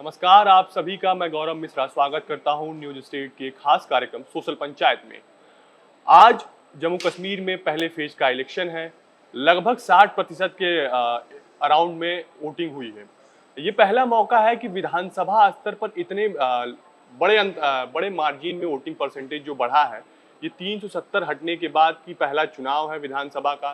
नमस्कार आप सभी का मैं गौरव मिश्रा स्वागत करता हूं न्यूज स्टेट के खास कार्यक्रम सोशल पंचायत में। आज जम्मू कश्मीर में पहले फेज का इलेक्शन है। लगभग 60% के अराउंड में वोटिंग हुई है। ये पहला मौका है कि विधानसभा स्तर पर इतने बड़े मार्जिन में वोटिंग परसेंटेज जो बढ़ा है। ये 370 हटने के बाद की पहला चुनाव है विधानसभा का।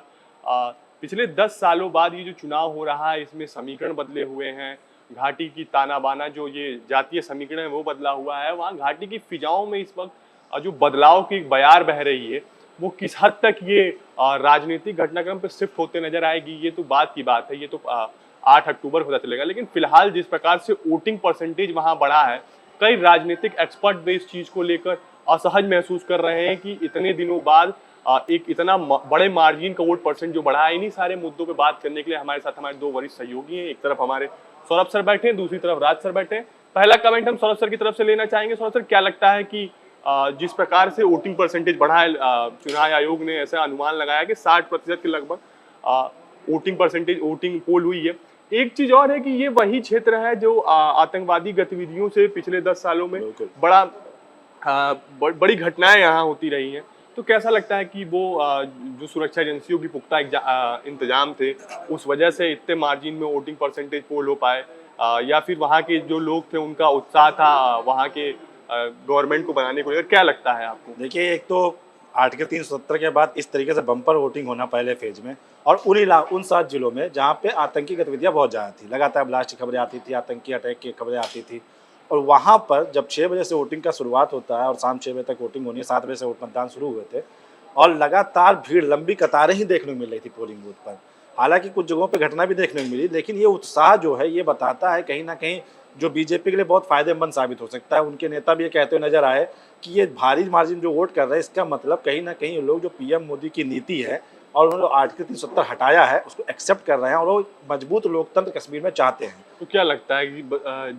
पिछले 10 सालों बाद ये जो चुनाव हो रहा है इसमें समीकरण बदले हुए हैं। घाटी की ताना बाना जो ये जातीय समीकरण है वो बदला हुआ है। वहाँ घाटी की फिजाओं में इस वक्त जो बदलाव की बयार बह रही है वो किस हद तक ये राजनीतिक घटनाक्रम पे शिफ्ट होते नजर आएगी ये तो बात की बात है। ये तो 8 अक्टूबर को पता चलेगा। लेकिन फिलहाल जिस प्रकार से वोटिंग परसेंटेज वहाँ बढ़ा है, कई राजनीतिक एक्सपर्ट भी इस चीज को लेकर असहज महसूस कर रहे हैं कि इतने दिनों बाद एक इतना बड़े मार्जिन का वोट परसेंट जो बढ़ा है। इन्हीं सारे मुद्दों पे बात करने के लिए हमारे साथ हमारे दो वरिष्ठ सहयोगी हैं। एक तरफ हमारे सौरभ सर बैठे हैं, दूसरी तरफ राज सर बैठे हैं। पहला कमेंट हम सौरभ सर की तरफ से लेना चाहेंगे। सौरभ सर, क्या लगता है कि जिस प्रकार से वोटिंग परसेंटेज बढ़ा है, चुनाव आयोग ने ऐसा अनुमान लगाया कि 60% के लगभग वोटिंग पोल हुई है। एक चीज और है कि ये वही क्षेत्र है जो आतंकवादी गतिविधियों से पिछले 10 सालों में बड़ी घटनाएं यहाँ होती रही हैं। तो कैसा लगता है कि वो जो सुरक्षा एजेंसियों की पुख्ता इंतजाम थे उस वजह से इतने मार्जिन में वोटिंग परसेंटेज पोल हो पाए, या फिर वहाँ के जो लोग थे उनका उत्साह था वहाँ के गवर्नमेंट को बनाने को लेकर? क्या लगता है आपको? देखिए, एक तो आर्टिकल 370 के बाद इस तरीके से बम्पर वोटिंग होना पहले फेज में, और उन 7 जिलों में जहाँ पे आतंकी गतिविधियाँ बहुत ज़्यादा थी, लगातार ब्लास्ट की खबरें आती थी, आतंकी अटैक की खबरें आती थी। और वहाँ पर जब 6 बजे से वोटिंग का शुरुआत होता है और शाम 6 बजे तक वोटिंग होनी है, 7 बजे से वोट मतदान शुरू हुए थे और लगातार भीड़, लंबी कतारें ही देखने को मिल रही थी पोलिंग बूथ पर। हालांकि कुछ जगहों पे घटना भी देखने को मिली, लेकिन ये उत्साह जो है ये बताता है कहीं ना कहीं जो बीजेपी के लिए बहुत फायदेमंद साबित हो सकता है। उनके नेता भी ये कहते हुए नजर आए कि ये भारी मार्जिन जो वोट कर रहे हैं इसका मतलब कहीं ना कहीं लोग जो पीएम मोदी की नीति है और उन्होंने आर्टिकल 370 हटाया है उसको एक्सेप्ट कर रहे हैं और वो मजबूत लोकतंत्र कश्मीर में चाहते हैं। तो क्या लगता है कि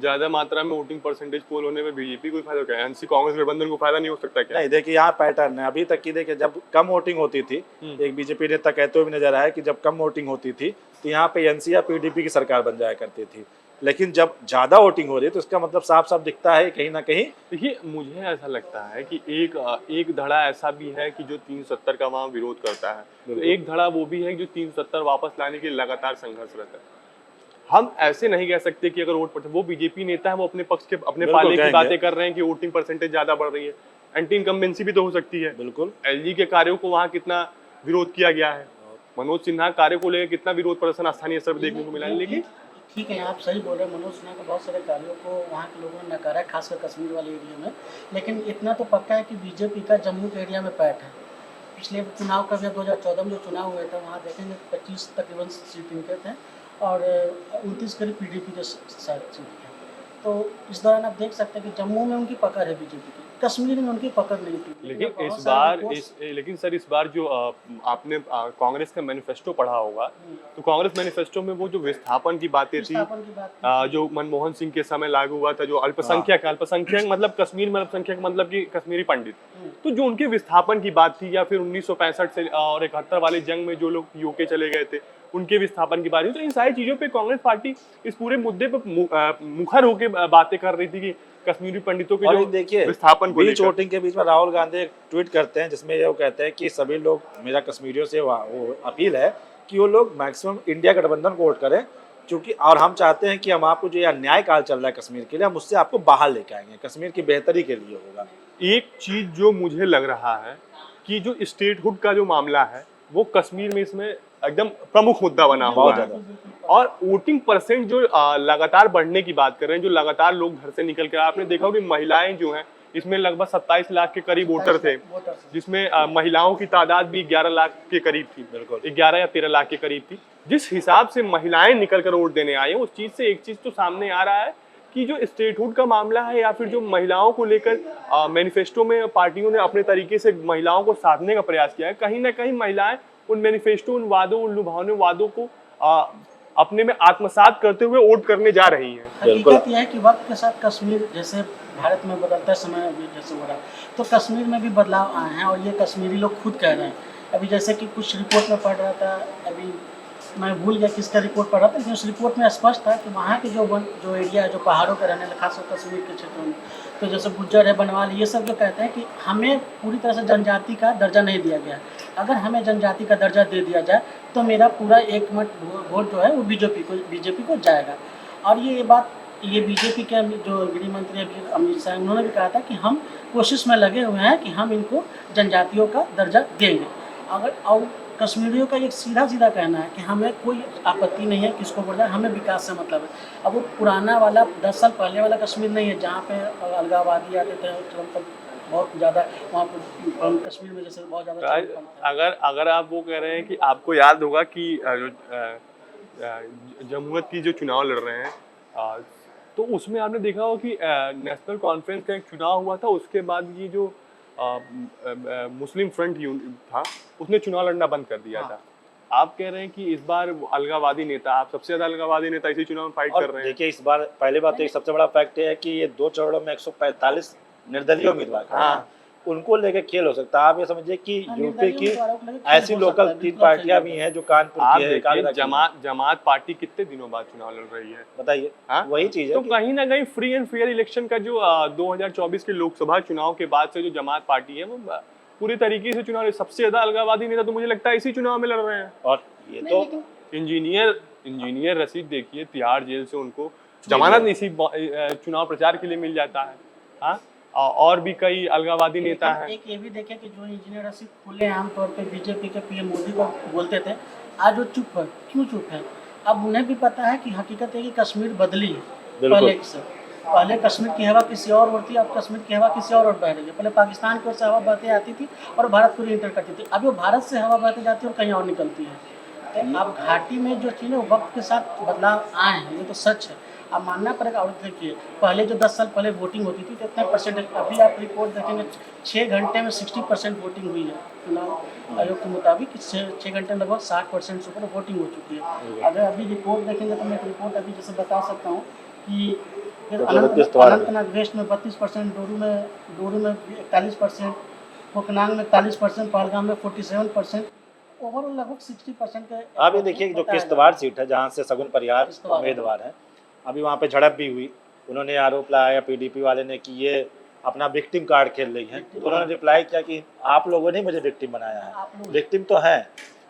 ज्यादा मात्रा में वोटिंग परसेंटेज पोल होने में बीजेपी को फायदा, क्या एनसी कांग्रेस गठबंधन को फायदा नहीं हो सकता क्या? नहीं, देखिए यहाँ पैटर्न है अभी तक की। देखिए, जब कम वोटिंग होती थी, एक बीजेपी नेता कहते हुए भी नजर आया कि जब कम वोटिंग होती थी तो यहाँ पे एनसी या पीडीपी की सरकार बन जाया करती थी। लेकिन जब ज्यादा वोटिंग हो रही है तो इसका मतलब साफ साफ दिखता है कहीं ना कहीं। देखिए, मुझे ऐसा लगता है कि एक धड़ा ऐसा भी है कि जो 370 का वहाँ विरोध करता है, तो एक धड़ा वो भी है जो 370 वापस लाने के लिए लगातार संघर्षरत है। हम ऐसे नहीं कह सकते कि अगर वो बीजेपी नेता है वो अपने पक्ष के अपने पाले की बातें कर रहे हैं कि वोटिंग परसेंटेज ज्यादा बढ़ रही है। एंटी इनकम्बेंसी भी तो हो सकती है। बिल्कुल, एलजी के कार्यों को वहाँ कितना विरोध किया गया है, मनोज सिन्हा कार्य को लेकर कितना विरोध प्रदर्शन स्थानीय स्तर पर देखने को मिला है। लेकिन ठीक है, आप सही बोल रहे हैं। मनोज सिन्हा के बहुत सारे कार्यों को वहाँ के लोगों ने नकारा है, खासकर कश्मीर वाले एरिया में। लेकिन इतना तो पक्का है कि बीजेपी का जम्मू के एरिया में पैठ है। पिछले चुनाव का 2014 में जो चुनाव हुए थे वहाँ देखेंगे 25 तकरीबन सीट इनके थे और 29 करीब पीडीपी के साथ सीट थे। तो इस दौरान आप देख सकते हैं कि जम्मू में उनकी पकड़ है बीजेपी की, कश्मीर में उनकी पकड़ नहीं थी। लेकिन सर इस बार जो आपने कांग्रेस का मैनिफेस्टो पढ़ा होगा, तो कांग्रेस मैनिफेस्टो में वो जो विस्थापन की बातें थी, जो मनमोहन सिंह के समय लागू हुआ था, जो अल्पसंख्यक मतलब कश्मीर में अल्पसंख्यक मतलब कि कश्मीरी पंडित, तो जो उनके विस्थापन की बात थी, या फिर 1965 से और 71 वाले जंग में जो लोग यूके चले गए थे उनके विस्थापन की बात थी। तो इन सारी चीजों पे कांग्रेस पार्टी इस पूरे मुद्दे पे मुखर होकर बातें कर रही थी कि कश्मीरी पंडितों के जो देखिए विस्थापन को बीच वोटिंग के बीच में राहुल गांधी एक ट्वीट करते हैं जिसमें ये वो कहते हैं कि सभी लोग, मेरा कश्मीरियों से वो अपील है कि वो लोग मैक्सिमम इंडिया गठबंधन को वोट करें, क्योंकि और हम चाहते हैं कि हम आपको जो अन्याय काल चल रहा है कश्मीर के लिए, हम उससे आपको बाहर लेके आएंगे, कश्मीर की बेहतरी के लिए होगा। एक चीज जो मुझे लग रहा है कि जो स्टेटहुड का जो मामला है वो कश्मीर में इसमें एकदम प्रमुख मुद्दा बना हुआ है। और वोटिंग परसेंट जो लगातार बढ़ने की बात कर रहे हैं, जो लगातार लोग घर से निकल कर, आपने देखा होगा कि महिलाएं जो हैं इसमें लगभग 27 लाख के करीब वोटर थे, जिसमें महिलाओं की तादाद भी 11 लाख के करीब थी। बिल्कुल 11 या 13 लाख के करीब थी। जिस हिसाब से महिलाएं निकल कर वोट देने आई हैं, उस चीज से एक चीज तो सामने आ रहा है कि जो स्टेटहुड का मामला है या फिर जो महिलाओं को लेकर मैनिफेस्टो में पार्टियों ने अपने तरीके से महिलाओं को साधने का प्रयास किया है, कहीं ना कहीं महिलाएं उन मैनिफेस्टो, उन वादों, उन लुभावने वादों को अपने में आत्मसात करते हुए वोट करने जा रही हैं। हकीकत यह है कि वक्त के साथ कश्मीर जैसे भारत में बदलता समय जैसे हो रहा है, तो कश्मीर में भी बदलाव आए हैं और ये कश्मीरी लोग खुद कह रहे हैं। अभी जैसे कि कुछ रिपोर्ट में पढ़ रहा था, अभी मैं भूल गया किसका रिपोर्ट पढ़ा था, लेकिन उस रिपोर्ट में स्पष्ट था कि वहाँ के जो एरिया है, जो पहाड़ों के रहने वाले, खासकर कश्मीर के क्षेत्रों में, तो जैसे गुज्जर है, बनवाल, ये सब जो कहते हैं कि हमें पूरी तरह से जनजाति का दर्जा नहीं दिया गया है। अगर हमें जनजाति का दर्जा दे दिया जाए तो मेरा पूरा एक मत वोट जो है वो बीजेपी को जाएगा। और ये बात ये बीजेपी के जो गृह मंत्री अभी अमित शाह, उन्होंने भी कहा था कि हम कोशिश में लगे हुए हैं कि हम इनको जनजातियों का दर्जा देंगे। अगर और कश्मीरियों का एक सीधा सीधा कहना है कि हमें कोई आपत्ति नहीं है किसको बोल रहा है, हमें विकास से मतलब है। अब वो पुराना वाला 10 साल पहले वाला कश्मीर नहीं है जहाँ पे अलगाववादी आते थे, मतलब बहुत ज़्यादा वहाँ पर कश्मीर में जैसे बहुत ज़्यादा। अगर आप वो कह रहे हैं कि आपको याद होगा कि जमहूरियत की जो चुनाव लड़ रहे हैं, तो उसमें आपने देखा होगा कि नेशनल कॉन्फ्रेंस का एक चुनाव हुआ था, उसके बाद ये जो मुस्लिम फ्रंट था उसने चुनाव लड़ना बंद कर दिया था। आप कह रहे हैं कि इस बार अलगाववादी नेता, आप सबसे ज्यादा अलगाववादी नेता इसी चुनाव में फाइट कर रहे हैं। देखिए इस बार पहली बात तो एक सबसे बड़ा फैक्ट है कि ये 2 चरणों में 145 निर्दलीय उम्मीदवार, हाँ, उनको लेकर खेल हो सकता है। आप ये समझिए कि यूपी की ऐसी लोकल 3 पार्टियां भी हैं जो कानपुर की है, जमात पार्टी कितने दिनों बाद चुनाव लड़ रही है, बताइए। वही चीज है तो कहीं ना कहीं फ्री एंड फेयर इलेक्शन का जो 2024 के लोकसभा चुनाव के बाद से जो जमात पार्टी है वो पूरी तरीके से चुनाव, सबसे ज्यादा अलगाववादी नेता तो मुझे लगता है इसी चुनाव में लड़ रहे हैं। और ये तो इंजीनियर रशीद देखिए, तिहाड़ जेल से उनको जमानत इसी चुनाव प्रचार के लिए मिल जाता है। हाँ, और भी कई अलगाववादी नेता हैं। एक ये भी देखें कि जो इंजीनियर रशीद खुले आम तौर पे बीजेपी के पीएम मोदी को बोलते थे, आज वो चुप है। क्यों चुप है? अब उन्हें भी पता है कि हकीकत है कि कश्मीर बदली है पहले से। पहले कश्मीर की हवा किसी और ओर थी, अब कश्मीर की हवा किसी और बह रही है। पहले पाकिस्तान की ओर से हवा बहती आती थी और भारत को इंटर करती थी, अब वो भारत से हवा बहती जाती है और कहीं और निकलती है। तो अब घाटी में जो चीज़ें वक्त के साथ बदलाव आए हैं, ये तो सच है। अब मानना पड़ेगा। और देखिए पहले जो 10 साल पहले वोटिंग होती थी तो इतना परसेंटेज, अभी आप रिपोर्ट देखेंगे 6 घंटे में 60% वोटिंग हुई है चुनाव आयोग के मुताबिक। 6 घंटे में लगभग 60% से ऊपर वोटिंग हो चुकी है। अगर अभी रिपोर्ट देखेंगे तो मैं एक रिपोर्ट अभी जैसे बता सकता हूँ कि अनंतनाग वेस्ट में 32%, डोरू में 41%, कोकनांग में 41%, पहलगाम में 47%, ओवरऑल लगभग 60% के। आप ये देखिए जो किश्तवाड़ सीट है जहाँ से सगुन परिहार उम्मीदवार है, अभी वहाँ पे झड़प भी हुई। उन्होंने आरोप लगाया पीडीपी वाले ने कि ये अपना विक्टिम कार्ड खेल रही है, तो उन्होंने रिप्लाई किया कि आप लोगों ने मुझे विक्टिम बनाया है, विक्टिम तो है।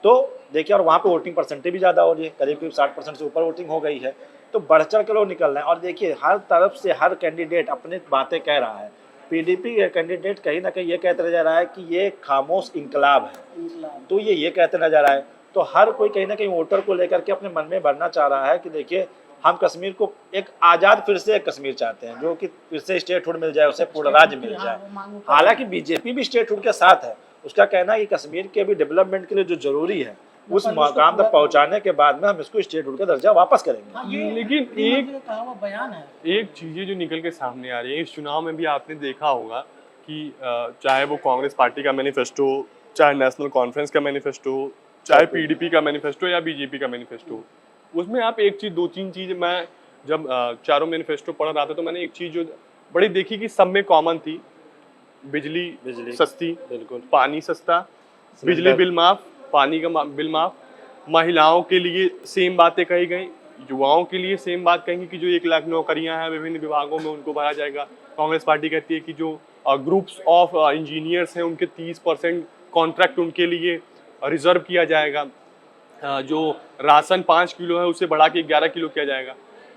तो देखिए और वहाँ पे वोटिंग परसेंटेज भी ज़्यादा हो रही है, करीब 60% से ऊपर वोटिंग हो गई है। तो बढ़ चढ़ के लोग निकल रहे हैं। और देखिए हर तरफ से हर कैंडिडेट अपनी बातें कह रहा है। पीडीपी का कैंडिडेट कहीं ना कहीं ये कहते नजर आ रहा है कि ये खामोश इंकलाब है, तो ये कहते नजर आ रहा है। तो हर कोई कहीं ना कहीं वोटर को लेकर के अपने मन में भरना चाह रहा है कि देखिए हम कश्मीर को एक आज़ाद फिर से एक कश्मीर चाहते हैं, जो कि फिर से स्टेटहुड मिल जाए, उसे पूर्ण राज्य मिल जाए। हालांकि बीजेपी भी स्टेटहुड के साथ है, उसका कहना है कि कश्मीर के भी डेवलपमेंट के लिए जो जरूरी है उस मकाम तक पहुंचाने के बाद में हम इसको स्टेटहुड का दर्जा वापस करेंगे। लेकिन एक चीजें जो निकल के सामने आ रही है इस चुनाव में भी आपने देखा होगा कि चाहे वो कांग्रेस पार्टी का मैनिफेस्टो, चाहे नेशनल कॉन्फ्रेंस का मैनिफेस्टो, चाहे पीडीपी का मैनिफेस्टो या बीजेपी का मैनिफेस्टो, उसमें आप एक चीज 2-3 चीज, मैं जब चारों मैनिफेस्टो पढ़ रहा था तो मैंने एक चीज जो बड़ी देखी कि सब में कॉमन थी, बिजली सस्ती, बिल्कुल, पानी सस्ता, बिजली बिल माफ, पानी का बिल माफ, महिलाओं के लिए सेम बातें कही गई, युवाओं के लिए सेम बात कहेंगे कि जो 1 लाख नौकरियां हैं विभिन्न विभागों में उनको भरा जाएगा। कांग्रेस पार्टी कहती है कि जो ग्रुप्स ऑफ इंजीनियर्स हैं उनके 30% कॉन्ट्रैक्ट उनके लिए रिजर्व किया जाएगा, जो राशन 5 किलो है उसे बढ़ा के 11 किलो किया जाएगा।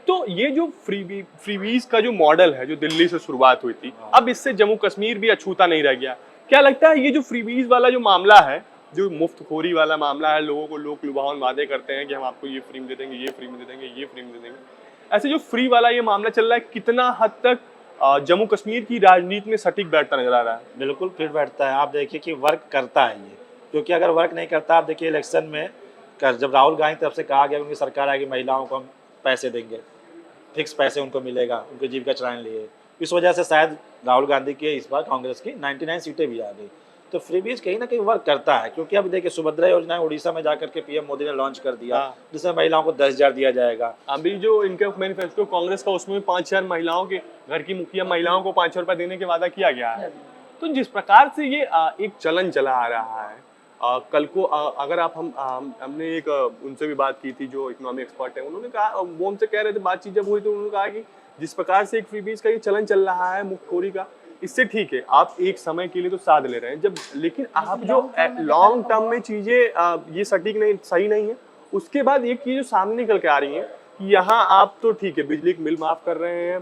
तो ये जो फ्रीबीज का जो मॉडल है जो दिल्ली से शुरुआत हुई थी, अब इससे जम्मू कश्मीर भी अछूता नहीं रह गया। क्या लगता है ये जो फ्रीबीज वाला जो मामला है, जो मुफ्तखोरी वाला मामला है, लोगों को लोक लुभावन वादे करते हैं कि हम आपको ये फ्री में दे देंगे, ये फ्री में दे देंगे, ये फ्री में दे देंगे, ऐसे जो फ्री वाला ये मामला चल रहा है, कितना हद तक जम्मू कश्मीर की राजनीति में सटीक बैठता नजर आ रहा है? बिल्कुल फिट बैठता है। आप देखिए कि वर्क करता है ये, क्योंकि अगर वर्क नहीं करता, आप देखिए इलेक्शन में जब राहुल गांधी तरफ से कहा गया उनकी सरकार आएगी महिलाओं को हम पैसे देंगे, फिक्स पैसे उनको मिलेगा उनके जीविका चलाने लिए, इस वजह से शायद राहुल गांधी के इस बार कांग्रेस की 99 सीटें भी आ गई। तो फ्रीबीज कहीं ना कहीं वर्क करता है, क्योंकि अब देखिए सुभद्रा योजना उड़ीसा में जाकर के पीएम मोदी ने लॉन्च कर दिया, जिसमें महिलाओं को 10,000 दिया जाएगा। अभी जो इनका मैनिफेस्टो कांग्रेस का, उसमें 5,000 महिलाओं के घर की मुखिया महिलाओं को 500 रुपए देने के वादा किया गया है। तो जिस प्रकार से ये एक चलन चला आ रहा है, कल को अगर आप हमने एक उनसे भी बात की थी जो इकोनॉमिक एक्सपर्ट है, उन्होंने कहा, वो हमसे कह रहे थे, बातचीत जब हुई तो उन्होंने कहा कि जिस प्रकार से एक फ्रीबीज का ये चलन चल रहा है, मुफ्तखोरी का, इससे ठीक है आप एक समय के लिए तो साथ ले रहे हैं जब, लेकिन आप जो लॉन्ग टर्म में चीजें ये सटीक नहीं, सही नहीं है। उसके बाद एक चीज जो सामने निकल के आ रही है कि यहाँ आप तो ठीक है बिजली का बिल माफ कर रहे हैं,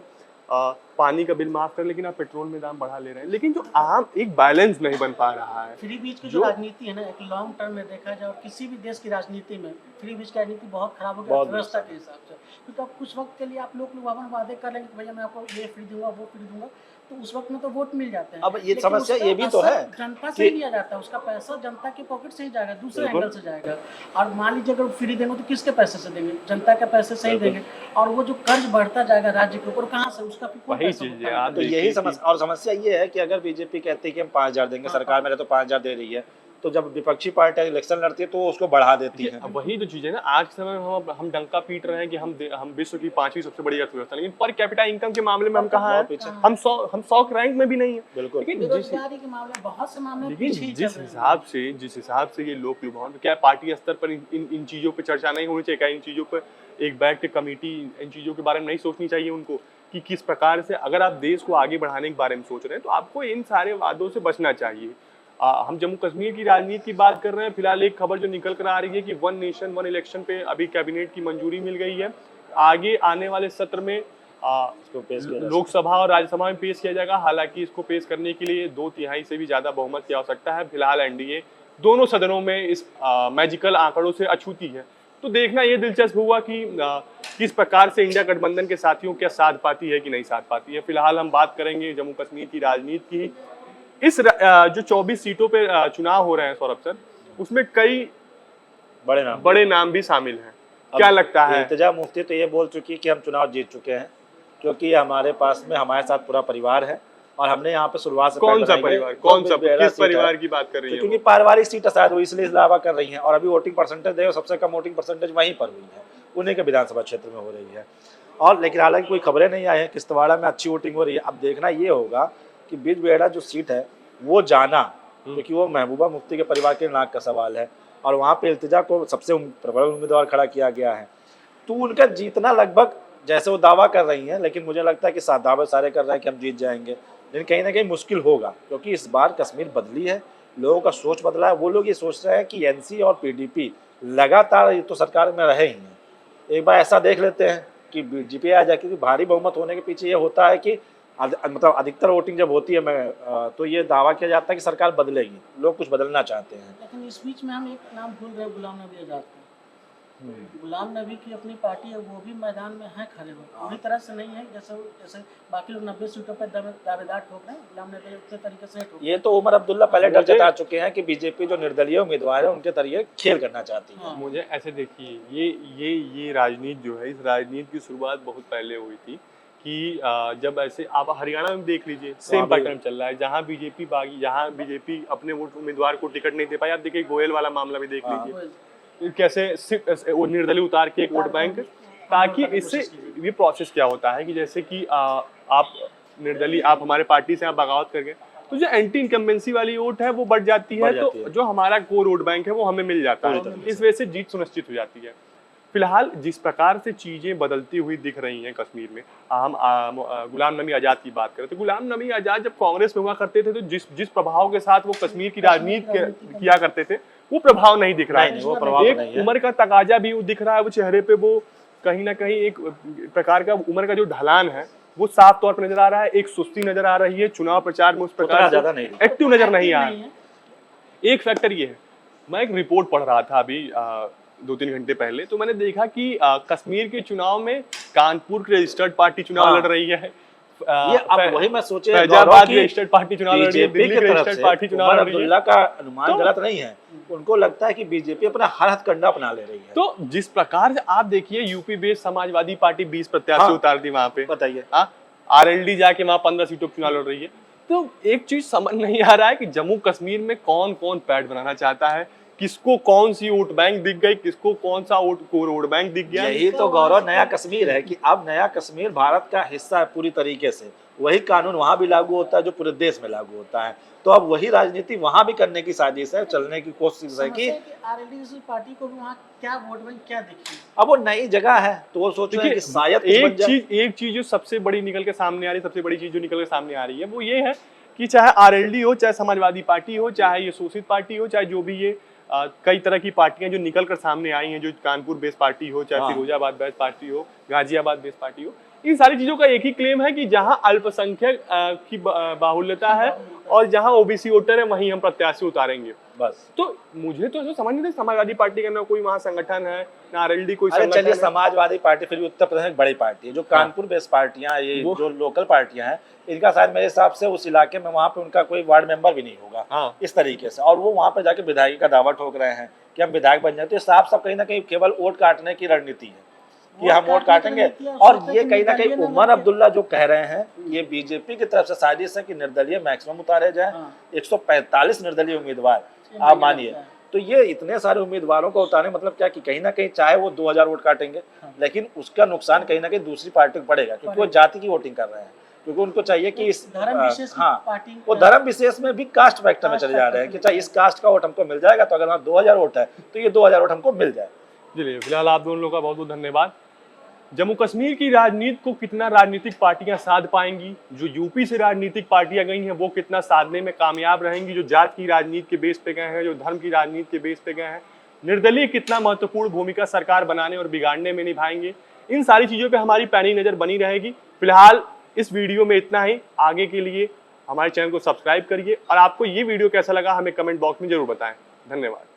पानी का बिल माफ कर, लेकिन आप पेट्रोल में दाम बढ़ा ले रहे हैं, लेकिन जो आम एक बैलेंस नहीं बन पा रहा है। फ्री बीज की जो राजनीति है ना, एक लॉन्ग टर्म में देखा जाए और किसी भी देश की राजनीति में फ्री बीज की राजनीति बहुत खराब हो गई अर्थव्यवस्था के हिसाब से, क्योंकि अब कुछ वक्त के लिए आप लोग वादे कर लेंगे भैया मैं आपको ये फ्री दूंगा वो फ्री दूंगा, तो उस वक्त में तो वोट मिल जाते हैं। अब ये समस्या ये भी तो है जनता से लिया जाता है, उसका पैसा जनता के पॉकेट से ही जाएगा, दूसरे एंगल से जाएगा। और मान लीजिए अगर फ्री देंगे तो किसके पैसे से देंगे? जनता के पैसे से ही देंगे, और वो जो कर्ज बढ़ता जाएगा राज्य के ऊपर, कहाँ से उसका वही चीज है। तो यही समस्या, और समस्या ये है कि अगर बीजेपी कहती है कि हम 5,000 देंगे, सरकार में तो 5,000 दे रही है, तो जब विपक्षी पार्टी इलेक्शन लड़ती है तो उसको बढ़ा देती है। वही तो चीज है ना, आज के समय में हम डंका पीट रहे हैं कि हम विश्व की 5वीं सबसे बड़ी अर्थव्यवस्था, लेकिन पर कैपिटा इनकम के मामले में हम कहाँ हैं? हम 100 रैंक में भी नहीं है। बिल्कुल। लेकिन बेरोजगारी के मामले बहुत से मामले पीछे ही जिस हिसाब से ये लोक लुभावन, क्या पार्टी स्तर पर इन चीजों पे चर्चा नहीं होनी चाहिए? क्या इन चीजों पर एक बैठ के कमेटी इन चीजों के बारे में नहीं सोचनी चाहिए उनको कि किस प्रकार से, अगर आप देश को आगे बढ़ाने के बारे में सोच रहे हैं तो आपको इन सारे वादों से बचना चाहिए। हम जम्मू कश्मीर की राजनीति की बात कर रहे हैं। फिलहाल एक खबर जो निकल कर आ रही है कि 1 नेशन 1 इलेक्शन पे अभी कैबिनेट की मंजूरी मिल गई है। आगे आने वाले सत्र में लोकसभा और राज्यसभा में पेश किया जाएगा। हालांकि इसको पेश करने के लिए 2/3 से भी ज्यादा बहुमत की आवश्यकता है। फिलहाल एनडीए दोनों सदनों में इस मैजिकल आंकड़ों से अछूती है। तो देखना ये दिलचस्प हुआ कि किस प्रकार से इंडिया गठबंधन के साथियों क्या साथ पाती है कि नहीं साथ पाती है। फिलहाल हम बात करेंगे जम्मू कश्मीर की राजनीति की। इस जो 24 सीटों पे चुनाव हो रहे हैं सौरभ सर, उसमें कई बड़े नाम भी शामिल हैं। क्या लगता है? इल्तिजा मुफ्ती तो ये बोल चुकी है कि हम चुनाव जीत चुके हैं, क्योंकि हमारे पास में हमारे साथ पूरा परिवार है और हमने यहाँ पे शुरुआत से कौन सा परिवार, किस परिवार की बात कर रही है? क्योंकि पारिवारिक सीट शायद वो इसलिए दावा कर रही है, और अभी वोटिंग परसेंटेज देखो सबसे कम वोटिंग परसेंटेज वहीं पर हुई है, उन्हीं के विधानसभा क्षेत्र में हो रही है। और लेकिन हालांकि कोई खबरें नहीं आई है किश्तवाड़ा में अच्छी वोटिंग हो रही है। अब देखना ये होगा कि बिजबेहड़ा जो सीट है वो जाना, क्योंकि वो महबूबा मुफ्ती के परिवार के नाक का सवाल है और वहाँ पे इल्तिजा को सबसे प्रबल उम्मीदवार खड़ा किया गया है। तो उनका जीतना लगभग जैसे वो दावा कर रही हैं, लेकिन मुझे लगता है कि दावे सारे कर रहे हैं कि हम जीत जाएंगे, लेकिन कहीं ना कहीं मुश्किल होगा, क्योंकि इस बार कश्मीर बदली है, लोगों का सोच बदला है। वो लोग ये सोच रहे हैं कि एनसी और पीडीपी लगातार तो सरकार में रहे ही हैं, एक बार ऐसा देख लेते हैं कि बीजेपी आ जाए, क्योंकि भारी बहुमत होने के पीछे ये होता है कि मतलब अधिकतर वोटिंग जब होती है तो ये दावा किया जाता है कि सरकार बदलेगी, लोग कुछ बदलना चाहते हैं। लेकिन इस बीच में हम एक नाम भूल रहे, गुलाम नबी आज़ाद का। गुलाम नबी की अपनी पार्टी है, वो भी मैदान में है खड़े हो, पूरी तरह से नहीं है जैसे बाकी लोग 90 सीटों पर दावेदार ठोक रहे हैं, गुलाम नबी उतने तरीके से ठोक। ये तो उमर अब्दुल्ला पहले डर जता चुके हैं कि बीजेपी जो निर्दलीय उम्मीदवार है उनके तरीके खेल करना चाहती है। मुझे ऐसे देखिए, ये राजनीति जो है, इस राजनीति की शुरुआत बहुत पहले हुई थी कि जब ऐसे आप हरियाणा में देख लीजिए, सेम पैटर्न चल रहा है। जहां बीजेपी अपने वोट उम्मीदवार को टिकट नहीं दे पाई। आप देखिए गोयल वाला मामला भी देख लीजिए, कैसे वो निर्दलीय उतार के एक वोट बैंक, ताकि इससे ये प्रोसेस क्या होता है कि जैसे कि आप निर्दलीय, आप हमारे पार्टी से आप बगावत कर गए तो जो एंटी इनकम्बेंसी वाली वोट है वो बढ़ जाती है, तो जो हमारा कोर वोट बैंक है वो हमें मिल जाता है, इस वजह से जीत सुनिश्चित हो जाती है। फिलहाल जिस प्रकार से चीजें बदलती हुई दिख रही हैं कश्मीर में, हम गुलाम नबी आज़ाद की बात करें तो गुलाम नबी आज़ाद जब कांग्रेस में हुआ करते थे तो जिस प्रभाव के साथ वो कश्मीर की राजनीति किया करते थे वो प्रभाव नहीं दिख रहा है। वो प्रभाव एक उम्र का तकाजा भी दिख रहा है, वो चेहरे पे वो कहीं ना कहीं एक प्रकार का उम्र का जो ढलान है वो साफ तौर पर नजर आ रहा है। एक सुस्ती नजर आ रही है, चुनाव प्रचार में उस प्रकार ज्यादा नहीं एक्टिव नजर नहीं आ रहा। एक फैक्टर ये है, मैं एक रिपोर्ट पढ़ रहा था अभी 2-3 घंटे पहले, तो मैंने देखा कि कश्मीर के चुनाव में कानपुर की रजिस्टर्ड पार्टी चुनाव लड़ रही है, ये अब वही मैं सोचे फैजाबाद की रजिस्टर्ड पार्टी चुनाव लड़ रही है, दिल्ली की रजिस्टर्ड पार्टी चुनाव लड़ रही है। का अनुमान गलत नहीं है, उनको लगता है कि बीजेपी अपना हर हथकंडा अपना ले रही है। तो जिस प्रकार से आप देखिए यूपी बेस्ड समाजवादी पार्टी 20 प्रत्याशी उतार दी वहां पे, बताइए, आरएलडी जाके वहां 15 सीटों पर चुनाव लड़ रही है। तो एक चीज समझ नहीं आ रहा है कि जम्मू कश्मीर में कौन कौन पैठ बनाना चाहता है, किसको कौन सी वोट बैंक दिख गई, किसको कौन सा वोट बैंक दिख गया। यही तो गौरव नया कश्मीर है कि अब नया कश्मीर भारत का हिस्सा है पूरी तरीके से। वही कानून वहां भी लागू होता है जो पूरे देश में लागू होता है। तो अब वही राजनीति वहां भी करने की साजिश है, चलने की कोशिश है कि आरएलडी पार्टी को भी वहाँ क्या वोट बैंक क्या दिखी। अब वो नई जगह है तो वो सोच रहे हैं कि शायद कुछ बन जाए। एक चीज जो सबसे बड़ी निकल के सामने आ रही है, सबसे बड़ी चीज जो निकल के सामने आ रही है वो ये है कि चाहे आरएलडी हो, चाहे समाजवादी पार्टी हो, चाहे ये शोषित पार्टी हो, चाहे जो भी ये कई तरह की पार्टियां जो निकल कर सामने आई हैं, जो कानपुर बेस्ड पार्टी हो, चाहे फिरोजाबाद बेस्ड पार्टी हो, गाजियाबाद बेस्ड पार्टी हो, इन सारी चीजों का एक ही क्लेम है कि जहां अल्पसंख्यक की बाहुल्यता है और जहां ओबीसी वोटर है वहीं हम प्रत्याशी उतारेंगे बस। तो मुझे तो ऐसा समझ नहीं था समाजवादी पार्टी का ना कोई वहां संगठन है ना आरएलडी कोई संगठन है। चलिए समाजवादी पार्टी फिर भी उत्तर प्रदेश में बड़ी पार्टी है। जो कानपुर बेस्ड पार्टियां, ये जो लोकल पार्टियां हैं, इनका शायद मेरे हिसाब से उस इलाके में वहां पे उनका कोई वार्ड मेंबर भी नहीं होगा इस तरीके से। और वो वहां पे जाके विधायक का दावा ठोक रहे हैं कि हम विधायक बन जाते हैं। साफ साफ कहीं ना कहीं केवल वोट काटने की रणनीति है कि हम वोट काटेंगे। और ये कहीं ना कहीं उमर अब्दुल्ला जो कह रहे हैं ये बीजेपी की तरफ से साजिश है कि निर्दलीय मैक्सिमम उतारे जाए। 145 निर्दलीय उम्मीदवार आप मानिए, तो ये इतने सारे उम्मीदवारों को उतारने मतलब क्या कि कहीं ना कहीं चाहे वो 2000 वोट काटेंगे लेकिन उसका नुकसान कहीं ना कहीं दूसरी पार्टी को पड़ेगा क्योंकि वो जाति की वोटिंग कर रहे हैं। क्योंकि उनको चाहिए कि इस वो धर्म विशेष में भी कास्ट फैक्टर में चले जा रहे हैं कि चाहे इस कास्ट का वोट हमको मिल जाएगा तो अगर वहाँ 2000 वोट है तो ये 2000 वोट हमको मिल जाए। चलिए फिलहाल आप दोनों लोगों का बहुत बहुत धन्यवाद। जम्मू कश्मीर की राजनीति को कितना राजनीतिक पार्टियां साध पाएंगी, जो यूपी से राजनीतिक पार्टियां गई हैं वो कितना साधने में कामयाब रहेंगी, जो जात की राजनीति के बेस पे गए हैं, जो धर्म की राजनीति के बेस पे गए हैं, निर्दलीय कितना महत्वपूर्ण भूमिका सरकार बनाने और बिगाड़ने में निभाएंगे, इन सारी चीजों पे हमारी पैनी नजर बनी रहेगी। फिलहाल इस वीडियो में इतना ही। आगे के लिए हमारे चैनल को सब्सक्राइब करिए और आपको ये वीडियो कैसा लगा हमें कमेंट बॉक्स में जरूर बताएं। धन्यवाद।